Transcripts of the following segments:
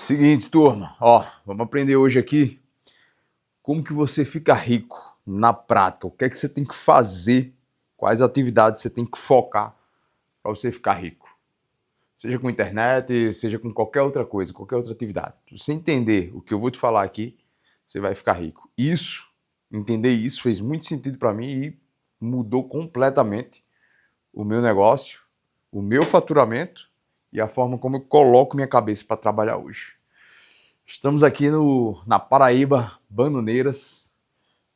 Seguinte, turma, vamos aprender hoje aqui como que você fica rico na prática. O que é que você tem que fazer, quais atividades você tem que focar para você ficar rico. Seja com internet, seja com qualquer outra coisa, qualquer outra atividade. Se você entender o que eu vou te falar aqui, você vai ficar rico. Entender isso fez muito sentido para mim e mudou completamente o meu negócio, o meu faturamento e a forma como eu coloco minha cabeça para trabalhar hoje. Estamos aqui na Paraíba, Bananeiras,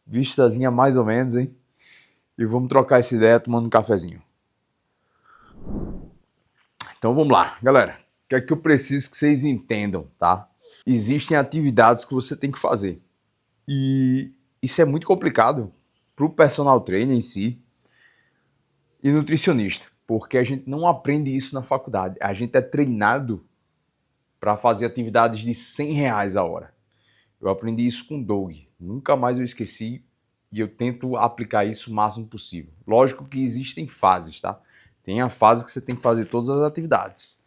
vistazinha mais ou menos, hein? E vamos trocar essa ideia tomando um cafezinho. Então vamos lá, galera. O que é que eu preciso que vocês entendam, tá? Existem atividades que você tem que fazer. E isso é muito complicado para o personal trainer em si e nutricionista, porque a gente não aprende isso na faculdade. A gente é treinado para fazer atividades de R$100 a hora. Eu aprendi isso com o Doug. Nunca mais eu esqueci e eu tento aplicar isso o máximo possível. Lógico que existem fases, tá? Tem a fase que você tem que fazer todas as atividades.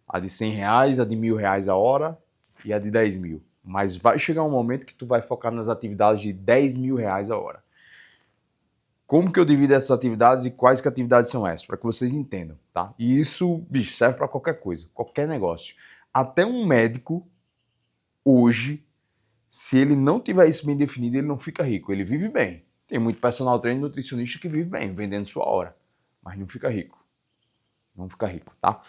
A de R$100, a de R$1.000 a hora e a de 10 mil. Mas vai chegar um momento que tu vai focar nas atividades de R$10.000 a hora. Como que eu divido essas atividades e quais que atividades são essas? Para que vocês entendam, tá? E isso, bicho, serve para qualquer coisa, qualquer negócio. Até um médico, hoje, se ele não tiver isso bem definido, ele não fica rico. Ele vive bem. Tem muito personal trainer e nutricionista que vive bem, vendendo sua hora. Mas não fica rico. Não fica rico, tá?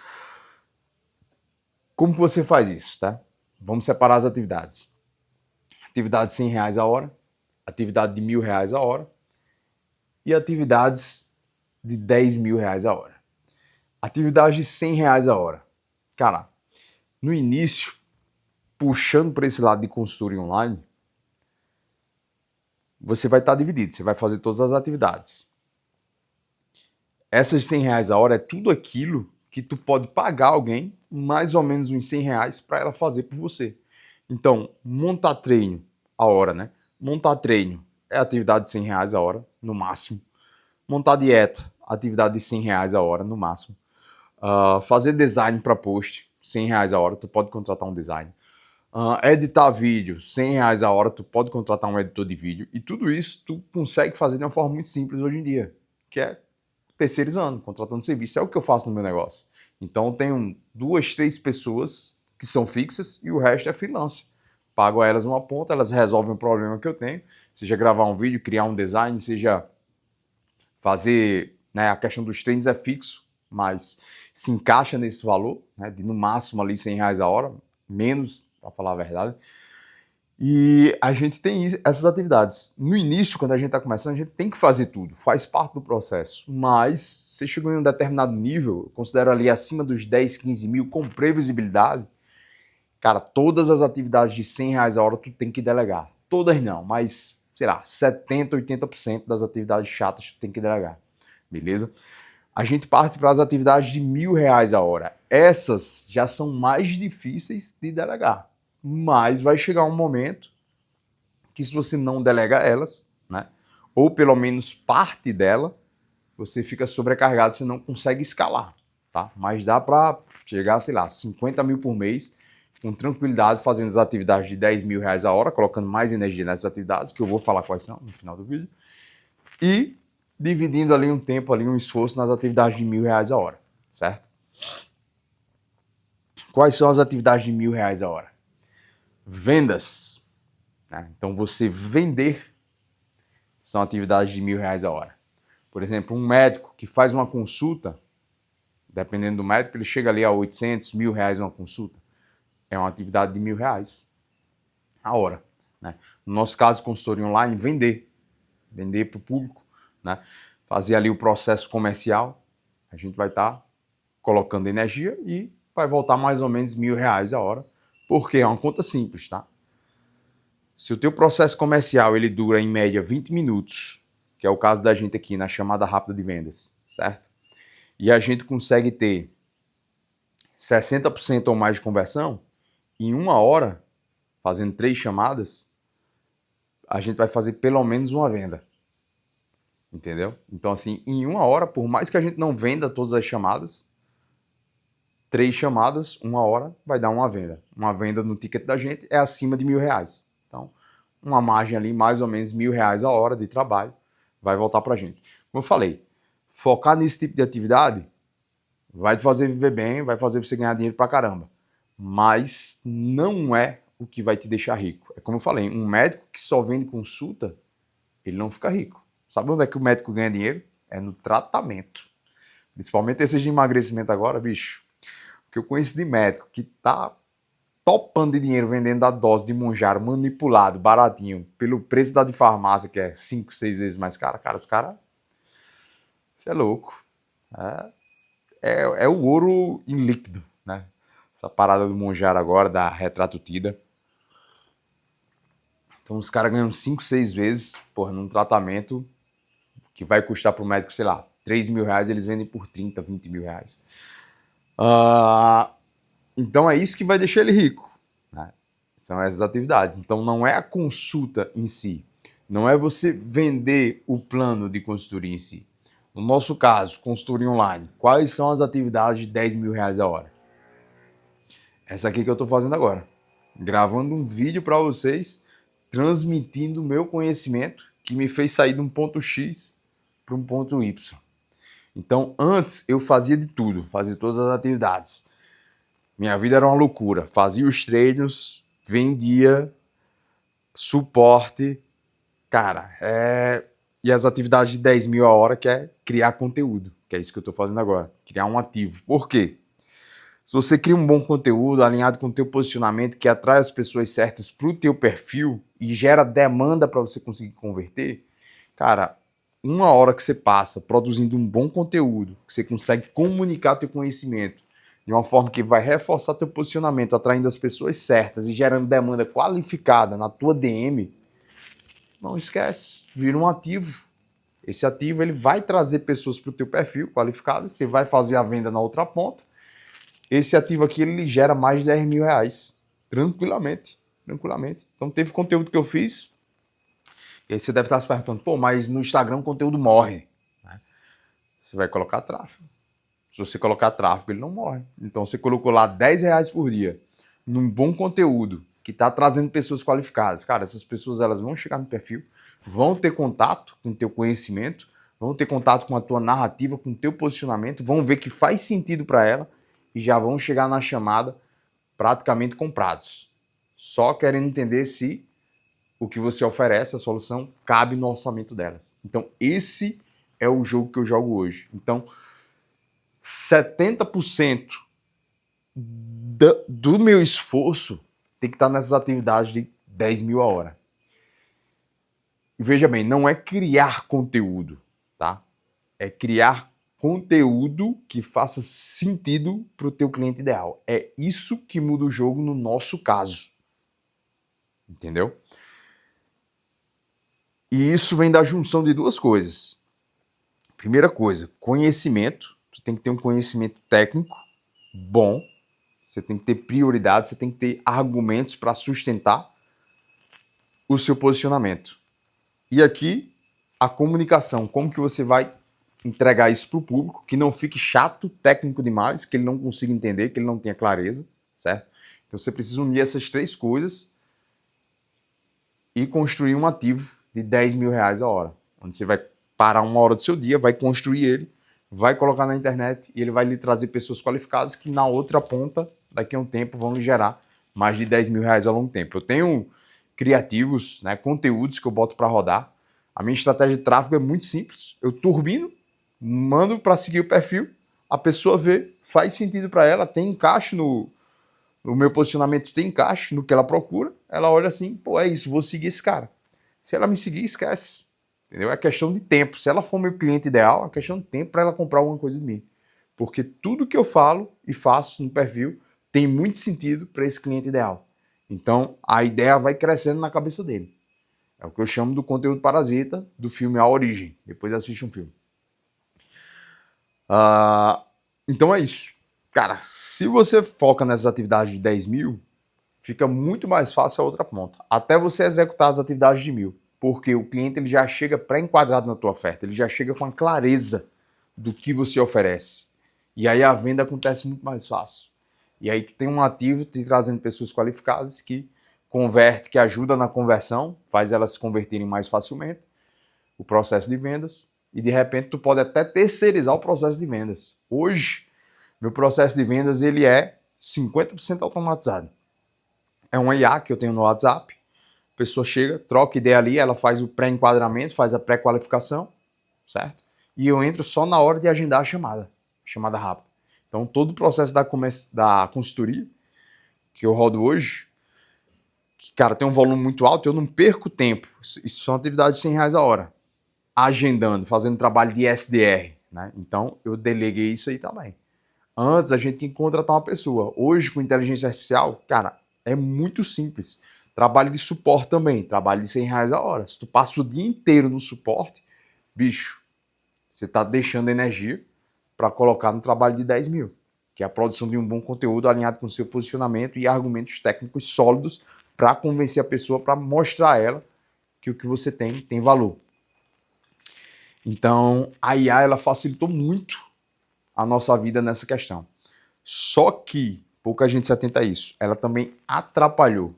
Como que você faz isso, tá? Vamos separar as atividades. Atividade de R$100 a hora, atividade de R$1.000 a hora e atividades de R$10.000 a hora. Atividade de R$100 a hora. Cara, no início, puxando para esse lado de consultoria online, você vai estar dividido, você vai fazer todas as atividades. Essas R$100 a hora é tudo aquilo que tu pode pagar alguém, mais ou menos uns R$100 para ela fazer por você. Então, montar treino a hora, né? Montar treino é atividade de R$100 a hora, no máximo. Montar dieta, atividade de R$100 a hora, no máximo. Fazer design para post, R$100 a hora, tu pode contratar um design. Editar vídeo, R$100 a hora, tu pode contratar um editor de vídeo. E tudo isso tu consegue fazer de uma forma muito simples hoje em dia, que é terceirizando, contratando serviço. É o que eu faço no meu negócio. Então eu tenho 2, 3 pessoas que são fixas e o resto é freelance. Pago a elas uma ponta, elas resolvem o problema que eu tenho, seja gravar um vídeo, criar um design, seja fazer, né, a questão dos treinos é fixo, mas se encaixa nesse valor, né, de no máximo ali R$100 a hora, menos, para falar a verdade. E a gente tem essas atividades. No início, quando a gente está começando, a gente tem que fazer tudo, faz parte do processo. Mas você chegou em um determinado nível, eu considero ali acima dos 10, 15 mil, com previsibilidade, cara, todas as atividades de R$100 a hora tu tem que delegar. Todas não, mas, sei lá, 70, 80% das atividades chatas tu tem que delegar. Beleza? A gente parte para as atividades de R$1.000 a hora. Essas já são mais difíceis de delegar. Mas vai chegar um momento que se você não delega elas, né, ou pelo menos parte dela, você fica sobrecarregado, você não consegue escalar, tá? Mas dá para chegar, sei lá, 50 mil por mês, com tranquilidade, fazendo as atividades de R$10.000 a hora, colocando mais energia nessas atividades, que eu vou falar quais são no final do vídeo, e dividindo ali um tempo, ali um esforço nas atividades de R$1.000 a hora, certo? Quais são as atividades de R$1.000 a hora? Vendas. Né? Então, você vender são atividades de R$1.000 a hora. Por exemplo, um médico que faz uma consulta, dependendo do médico, ele chega ali a 800, R$1.000 uma consulta. É uma atividade de R$1.000 a hora. Né? No nosso caso, consultoria online, vender para o público, né? Fazer ali o processo comercial, a gente vai estar colocando energia e vai voltar mais ou menos R$1.000 a hora, porque é uma conta simples, tá? Se o teu processo comercial ele dura em média 20 minutos, que é o caso da gente aqui na chamada rápida de vendas, certo? E a gente consegue ter 60% ou mais de conversão, em 1 hora, fazendo 3 chamadas, a gente vai fazer pelo menos uma venda. Entendeu? Então, assim, em 1 hora, por mais que a gente não venda todas as chamadas, 3 chamadas, 1 hora, vai dar uma venda. Uma venda no ticket da gente é acima de R$ 1.000. Então, uma margem ali, mais ou menos R$ 1.000 a hora de trabalho, vai voltar pra gente. Como eu falei, focar nesse tipo de atividade vai te fazer viver bem, vai fazer você ganhar dinheiro pra caramba. Mas não é o que vai te deixar rico. É como eu falei, um médico que só vende consulta, ele não fica rico. Sabe onde é que o médico ganha dinheiro? É no tratamento. Principalmente esses de emagrecimento agora, bicho. O que eu conheço de médico que tá topando de dinheiro vendendo a dose de Mounjaro manipulado, baratinho, pelo preço da de farmácia, que é 5, 6 vezes mais cara. Cara, os caras... Isso é louco. É o ouro em líquido, né? Essa parada do Mounjaro agora, da Retratutida. Então os caras ganham 5, 6 vezes, porra, num tratamento que vai custar pro médico, sei lá, R$ 3.000, eles vendem por 30, R$ 20.000. Então é isso que vai deixar ele rico, né? São essas atividades. Então não é a consulta em si, não é você vender o plano de consultoria em si. No nosso caso, consultoria online, quais são as atividades de R$ 10.000 a hora? Essa aqui que eu estou fazendo agora, gravando um vídeo para vocês, transmitindo o meu conhecimento que me fez sair de um ponto X para um ponto Y. Então antes eu fazia de tudo, fazia todas as atividades. Minha vida era uma loucura. Fazia os treinos, vendia, suporte. Cara, e as atividades de 10.000 a hora, que é criar conteúdo. Que é isso que eu estou fazendo agora. Criar um ativo. Por quê? Se você cria um bom conteúdo alinhado com o teu posicionamento, que atrai as pessoas certas para o teu perfil e gera demanda para você conseguir converter, cara, 1 hora que você passa produzindo um bom conteúdo, que você consegue comunicar teu conhecimento de uma forma que vai reforçar teu posicionamento, atraindo as pessoas certas e gerando demanda qualificada na tua DM, não esquece, vira um ativo. Esse ativo ele vai trazer pessoas para o teu perfil qualificado, você vai fazer a venda na outra ponta. Esse ativo aqui ele gera mais de R$ 10.000, tranquilamente. Então teve conteúdo que eu fiz, e aí você deve estar se perguntando, pô, mas no Instagram o conteúdo morre. Você vai colocar tráfego. Se você colocar tráfego, ele não morre. Então você colocou lá R$ 10 por dia num bom conteúdo que está trazendo pessoas qualificadas. Cara, essas pessoas elas vão chegar no perfil, vão ter contato com o teu conhecimento, vão ter contato com a tua narrativa, com o teu posicionamento, vão ver que faz sentido para ela e já vão chegar na chamada praticamente comprados. Só querendo entender se o que você oferece, a solução, cabe no orçamento delas. Então esse é o jogo que eu jogo hoje. Então 70% do meu esforço tem que estar nessas atividades de 10.000 a hora. E veja bem, não é criar conteúdo, tá? É criar conteúdo que faça sentido para o teu cliente ideal. É isso que muda o jogo no nosso caso. Entendeu? E isso vem da junção de duas coisas. Primeira coisa, conhecimento. Tu tem que ter um conhecimento técnico bom. Você tem que ter prioridade, você tem que ter argumentos para sustentar o seu posicionamento. E aqui, a comunicação. Como que você vai entregar isso para o público, que não fique chato, técnico demais, que ele não consiga entender, que ele não tenha clareza, certo? Então você precisa unir essas 3 coisas e construir um ativo de R$ 10.000 a hora, onde você vai parar 1 hora do seu dia, vai construir ele, vai colocar na internet e ele vai lhe trazer pessoas qualificadas que na outra ponta, daqui a um tempo, vão lhe gerar mais de R$ 10.000 ao longo do tempo. Eu tenho criativos, né, conteúdos que eu boto para rodar. A minha estratégia de tráfego é muito simples. Eu turbino, mando para seguir o perfil, a pessoa vê, faz sentido para ela, tem encaixe no meu posicionamento, tem encaixe no que ela procura, ela olha assim, pô, é isso, vou seguir esse cara. Se ela me seguir, esquece. Entendeu? É questão de tempo. Se ela for meu cliente ideal, é questão de tempo para ela comprar alguma coisa de mim. Porque tudo que eu falo e faço no perfil tem muito sentido para esse cliente ideal. Então, a ideia vai crescendo na cabeça dele. É o que eu chamo do conteúdo parasita do filme A Origem. Depois assiste um filme. Então é isso. Cara, se você foca nessas atividades de 10.000, fica muito mais fácil a outra ponta. Até você executar as atividades de 1.000. Porque o cliente ele já chega pré-enquadrado na tua oferta. Ele já chega com a clareza do que você oferece. E aí a venda acontece muito mais fácil. E aí tu tem um ativo te trazendo pessoas qualificadas que converte, que ajuda na conversão, faz elas se converterem mais facilmente, o processo de vendas, e de repente tu pode até terceirizar o processo de vendas. Hoje, meu processo de vendas ele é 50% automatizado. É uma IA que eu tenho no WhatsApp, a pessoa chega, troca ideia ali, ela faz o pré-enquadramento, faz a pré-qualificação, certo? E eu entro só na hora de agendar a chamada rápida. Então todo o processo da consultoria que eu rodo hoje, que, cara, tem um volume muito alto, eu não perco tempo. Isso são atividades de R$100 a hora. Agendando, fazendo trabalho de SDR, né? Então, eu deleguei isso aí também. Antes, a gente tinha que contratar uma pessoa. Hoje, com inteligência artificial, cara, é muito simples. Trabalho de suporte também, trabalho de R$100 a hora. Se tu passa o dia inteiro no suporte, bicho, você tá deixando energia para colocar no trabalho de 10 mil, que é a produção de um bom conteúdo alinhado com o seu posicionamento e argumentos técnicos sólidos para convencer a pessoa, para mostrar a ela que o que você tem valor. Então, a IA ela facilitou muito a nossa vida nessa questão. Só que pouca gente se atenta a isso. Ela também atrapalhou.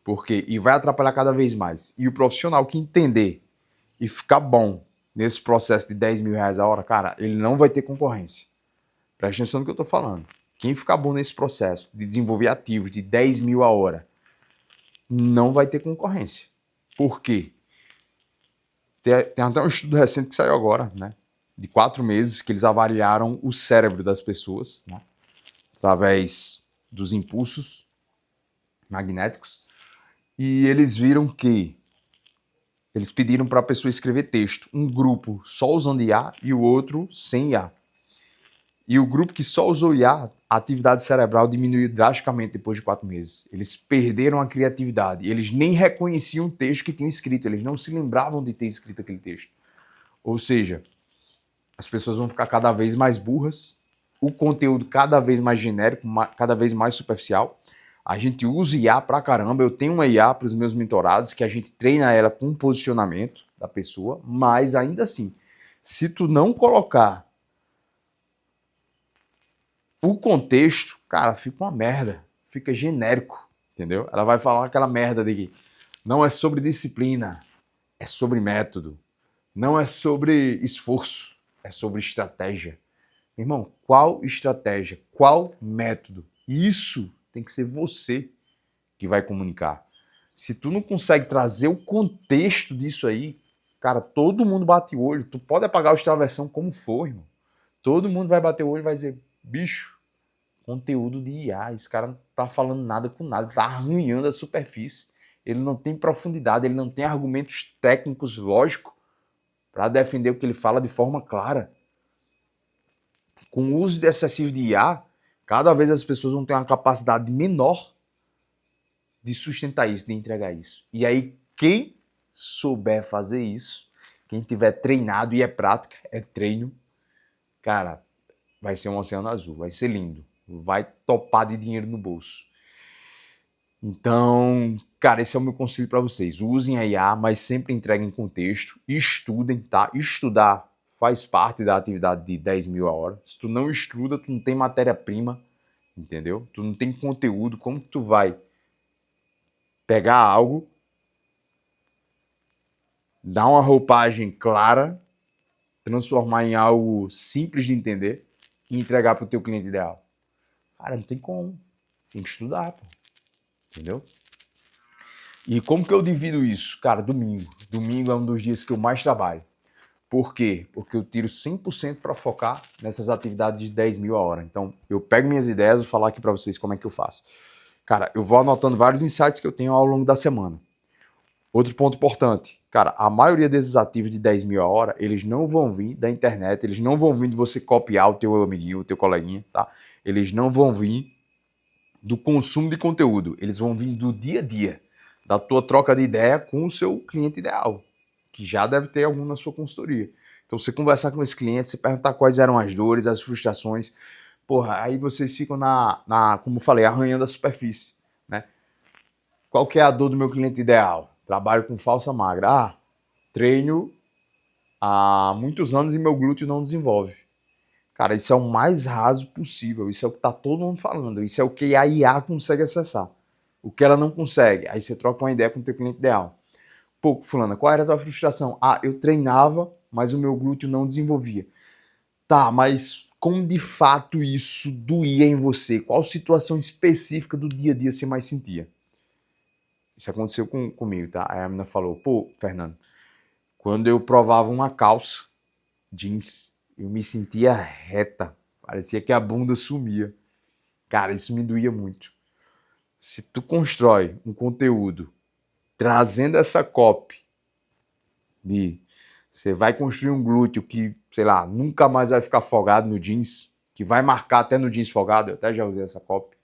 Porque e vai atrapalhar cada vez mais. E o profissional que entender e ficar bom nesse processo de R$10.000 a hora, cara, ele não vai ter concorrência. Presta atenção no que eu tô falando. Quem ficar bom nesse processo de desenvolver ativos de 10 mil a hora não vai ter concorrência. Por quê? Tem até um estudo recente que saiu agora, né? De 4 meses, que eles avaliaram o cérebro das pessoas, né? Através dos impulsos magnéticos. E eles viram que eles pediram para a pessoa escrever texto. Um grupo só usando IA e o outro sem IA. E o grupo que só usou IA, a atividade cerebral diminuiu drasticamente depois de 4 meses. Eles perderam a criatividade. Eles nem reconheciam o texto que tinham escrito. Eles não se lembravam de ter escrito aquele texto. Ou seja, as pessoas vão ficar cada vez mais burras, o conteúdo cada vez mais genérico, cada vez mais superficial. A gente usa IA pra caramba. Eu tenho uma IA para os meus mentorados que a gente treina ela com o posicionamento da pessoa, mas ainda assim, se tu não colocar o contexto, cara, fica uma merda, fica genérico, entendeu? Ela vai falar aquela merda de que não é sobre disciplina, é sobre método, não é sobre esforço, é sobre estratégia. Irmão, qual estratégia? Qual método? Isso tem que ser você que vai comunicar. Se tu não consegue trazer o contexto disso aí, cara, todo mundo bate o olho. Tu pode apagar o extraversão como for, irmão. Todo mundo vai bater o olho e vai dizer, bicho, conteúdo de IA, esse cara não tá falando nada com nada, tá arranhando a superfície. Ele não tem profundidade, ele não tem argumentos técnicos lógicos para defender o que ele fala de forma clara. Com o uso excessivo de IA, cada vez as pessoas vão ter uma capacidade menor de sustentar isso, de entregar isso. E aí, quem souber fazer isso, quem tiver treinado, e é prática, é treino, cara, vai ser um oceano azul, vai ser lindo. Vai topar de dinheiro no bolso. Então, cara, esse é o meu conselho para vocês. Usem a IA, mas sempre entreguem contexto. Estudem, tá? Estudar faz parte da atividade de 10 mil a hora. Se tu não estuda, tu não tem matéria-prima, entendeu? Tu não tem conteúdo, como tu vai pegar algo, dar uma roupagem clara, transformar em algo simples de entender e entregar para o teu cliente ideal? Cara, não tem como. Tem que estudar, pô. Entendeu? E como que eu divido isso? Cara, domingo. Domingo é um dos dias que eu mais trabalho. Por quê? Porque eu tiro 100% para focar nessas atividades de 10 mil a hora. Então, eu pego minhas ideias e vou falar aqui para vocês como é que eu faço. Cara, eu vou anotando vários insights que eu tenho ao longo da semana. Outro ponto importante. Cara, a maioria desses ativos de 10 mil a hora, eles não vão vir da internet, eles não vão vir de você copiar o teu amiguinho, o teu coleguinha, tá? Eles não vão vir do consumo de conteúdo, eles vão vir do dia a dia, da tua troca de ideia com o seu cliente ideal, que já deve ter algum na sua consultoria. Então, você conversar com esse cliente, você perguntar quais eram as dores, as frustrações, porra, aí vocês ficam como eu falei, arranhando a superfície, né? Qual que é a dor do meu cliente ideal? Trabalho com falsa magra. Ah, treino há muitos anos e meu glúteo não desenvolve. Cara, isso é o mais raso possível. Isso é o que tá todo mundo falando. Isso é o que a IA consegue acessar. O que ela não consegue. Aí você troca uma ideia com o teu cliente ideal. Pô, fulana, qual era a tua frustração? Ah, eu treinava, mas o meu glúteo não desenvolvia. Tá, mas como de fato isso doía em você? Qual situação específica do dia a dia você mais sentia? Isso aconteceu comigo, tá? Aí a menina falou, pô, Fernando, quando eu provava uma calça jeans, eu me sentia reta. Parecia que a bunda sumia. Cara, isso me doía muito. Se tu constrói um conteúdo trazendo essa copy de você vai construir um glúteo que, sei lá, nunca mais vai ficar folgado no jeans, que vai marcar até no jeans folgado, eu até já usei essa copy.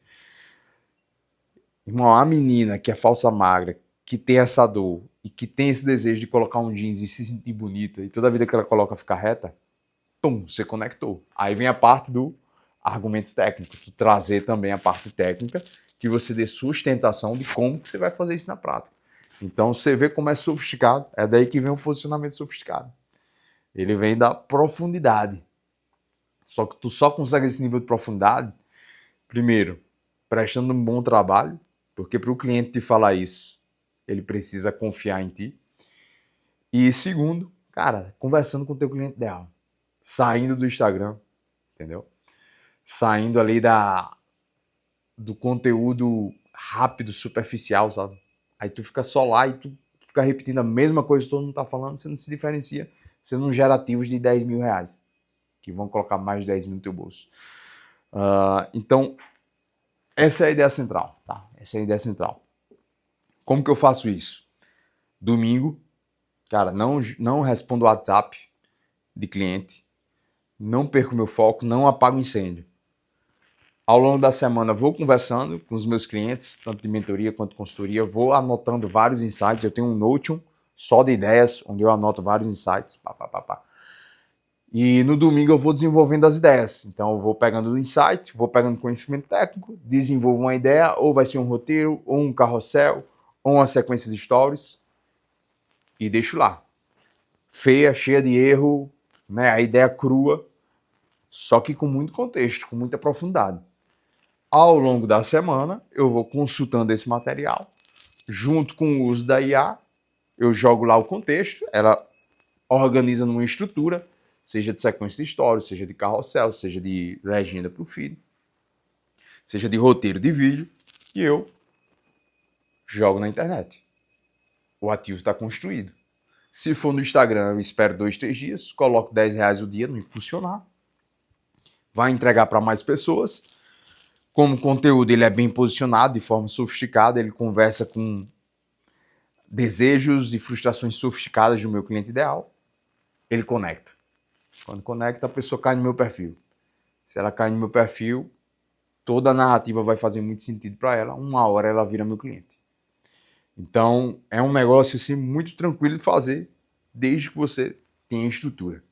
Irmão, a menina que é falsa magra, que tem essa dor e que tem esse desejo de colocar um jeans e se sentir bonita, e toda vida que ela coloca ficar reta, pum, você conectou. Aí vem a parte do argumento técnico, tu trazer também a parte técnica, que você dê sustentação de como que você vai fazer isso na prática. Então você vê como é sofisticado, é daí que vem o posicionamento sofisticado. Ele vem da profundidade. Só que tu só consegue esse nível de profundidade, primeiro, prestando um bom trabalho, porque para o cliente te falar isso, ele precisa confiar em ti. E segundo, cara, conversando com o teu cliente ideal. Saindo do Instagram, entendeu? Saindo ali do conteúdo rápido, superficial, sabe? Aí tu fica só lá e tu fica repetindo a mesma coisa que todo mundo tá falando, você não se diferencia, você não gera ativos de 10 mil reais, que vão colocar mais de 10 mil no teu bolso. Então, essa é a ideia central, tá? Essa é a ideia central. Como que eu faço isso? Domingo, cara, não respondo o WhatsApp de cliente, não perco meu foco, não apago o incêndio. Ao longo da semana vou conversando com os meus clientes, tanto de mentoria quanto de consultoria, vou anotando vários insights, eu tenho um Notion só de ideias, onde eu anoto vários insights, E no domingo eu vou desenvolvendo as ideias, então eu vou pegando o insight, vou pegando conhecimento técnico, desenvolvo uma ideia, ou vai ser um roteiro, ou um carrossel, ou uma sequência de stories, e deixo lá. Feia, cheia de erro, né? A ideia crua, só que com muito contexto, com muita profundidade. Ao longo da semana, eu vou consultando esse material, junto com o uso da IA, eu jogo lá o contexto, ela organiza numa estrutura, seja de sequência de stories, seja de carrossel, seja de legenda para o feed, seja de roteiro de vídeo, e eu jogo na internet. O ativo está construído. Se for no Instagram, eu espero 2, 3 dias, coloco 10 reais o dia no impulsionar, vai entregar para mais pessoas. Como o conteúdo ele é bem posicionado, de forma sofisticada, ele conversa com desejos e frustrações sofisticadas do meu cliente ideal, ele conecta. Quando conecta, a pessoa cai no meu perfil. Se ela cai no meu perfil, toda a narrativa vai fazer muito sentido para ela, uma hora ela vira meu cliente. Então, é um negócio assim, muito tranquilo de fazer, desde que você tenha estrutura.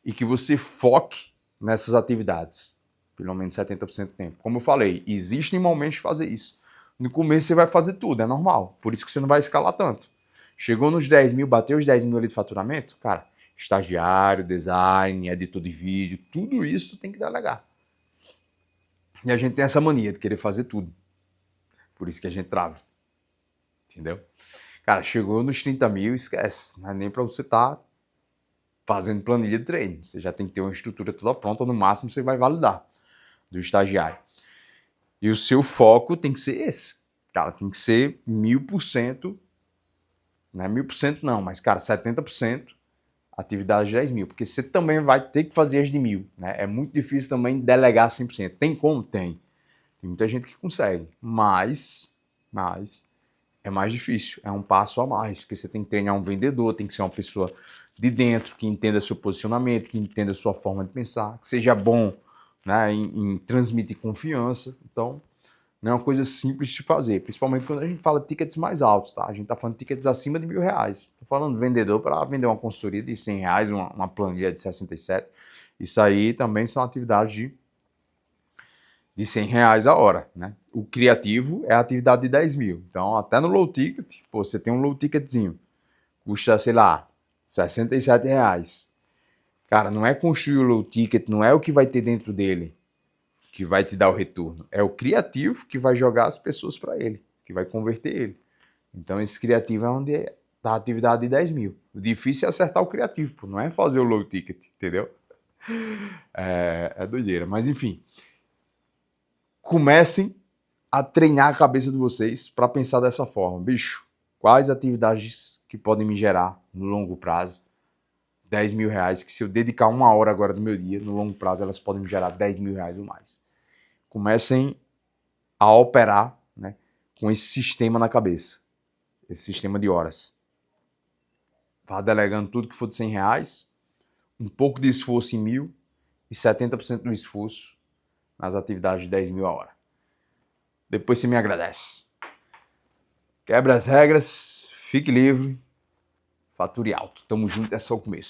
E que você foque nessas atividades, pelo menos 70% do tempo. Como eu falei, existem momentos de fazer isso. No começo você vai fazer tudo, é normal. Por isso que você não vai escalar tanto. Chegou nos 10 mil, bateu os 10 mil ali de faturamento, cara, estagiário, design, editor de vídeo, tudo isso tem que delegar. E a gente tem essa mania de querer fazer tudo. Por isso que a gente trava. Entendeu? Cara, chegou nos 30 mil, esquece. Não é nem para você estar fazendo planilha de treino. Você já tem que ter uma estrutura toda pronta, no máximo você vai validar do estagiário. E o seu foco tem que ser esse. Cara, tem que ser 1000%. Não é 1000% não, mas, cara, 70% atividade de 10 mil. Porque você também vai ter que fazer as de 1000. Né? É muito difícil também delegar 100%. Tem como? Tem. Tem muita gente que consegue. Mas é mais difícil. É um passo a mais. Porque você tem que treinar um vendedor, tem que ser uma pessoa de dentro, que entenda seu posicionamento, que entenda a sua forma de pensar, que seja bom, né, em transmitir confiança. Então, não é uma coisa simples de fazer, principalmente quando a gente fala de tickets mais altos, tá? A gente está falando de tickets acima de R$1.000. Estou falando de vendedor para vender uma consultoria de R$100, uma planilha de 67. Isso aí também são atividades de R$100 a hora, né? O criativo é a atividade de 10 mil. Então, até no low ticket, pô, você tem um low ticketzinho, custa, sei lá, R$67. Cara, não é construir o low ticket, não é o que vai ter dentro dele que vai te dar o retorno. É o criativo que vai jogar as pessoas para ele, que vai converter ele. Então esse criativo é onde está a atividade de 10 mil. O difícil é acertar o criativo, pô. Não é fazer o low ticket, entendeu? É doideira. Mas enfim, comecem a treinar a cabeça de vocês para pensar dessa forma. Bicho, quais atividades que podem me gerar no longo prazo 10 mil reais, que se eu dedicar 1 hora agora do meu dia, no longo prazo elas podem me gerar 10 mil reais ou mais. Comecem a operar, né, com esse sistema na cabeça, esse sistema de horas. Vá delegando tudo que for de 100 reais, um pouco de esforço em 1.000 e 70% do esforço nas atividades de 10 mil a hora. Depois você me agradece. Quebra as regras, fique livre, fature alto. Tamo junto, é só o começo.